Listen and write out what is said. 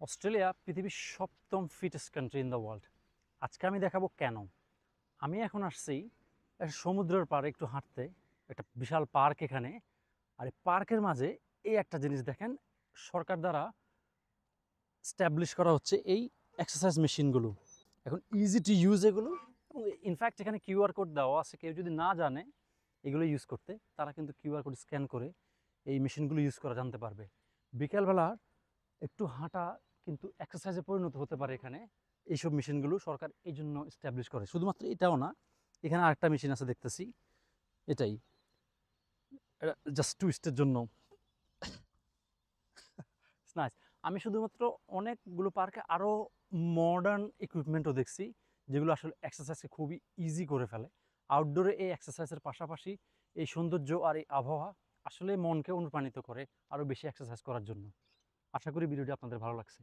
Australia পৃথিবীর সপ্তম fittest country in the world. আজকে আমি দেখাবো কেন। আমি এখন আসছি একটা সমুদ্রের পাড়ে একটু হাঁটতে, একটা বিশাল পার্ক এখানে। আর এই পার্কের মাঝে এই একটা জিনিস দেখেন, সরকার দ্বারা স্ট্যাবলিশ করা হচ্ছে এই এক্সারসাইজ মেশিনগুলো। এখন ইজি টু ইউজ এগুলো, এবং ইনফ্যাক্ট এখানে কিউআর কোড দেওয়া আছে। কেউ যদি না জানে এগুলো ইউজ করতে, তারা কিন্তু কিউআর কোড স্ক্যান করে এই মেশিনগুলো ইউজ করা জানতে পারবে। বিকেলবেলা একটু হাঁটা কিন্তু এক্সারসাইজে পরিণত হতে পারে এখানে। এইসব মেশিনগুলো সরকার এই জন্য এস্টাবলিশ করে। শুধুমাত্র এটাও না, এখানে আরেকটা মেশিন আছে দেখতেছি, এটাই জাস্ট টুইস্টের জন্য। নাইস। আমি শুধুমাত্র অনেকগুলো পার্কে আরও মডার্ন ইকুইপমেন্টও দেখছি, যেগুলো আসলে এক্সারসাইজকে খুবই ইজি করে ফেলে। আউটডোরে এই এক্সারসাইজের পাশাপাশি এই সৌন্দর্য আর এই আবহাওয়া আসলে মনকে অনুপ্রাণিত করে আরও বেশি এক্সারসাইজ করার জন্য। আশা করি ভিডিওটি আপনাদের ভালো লাগছে।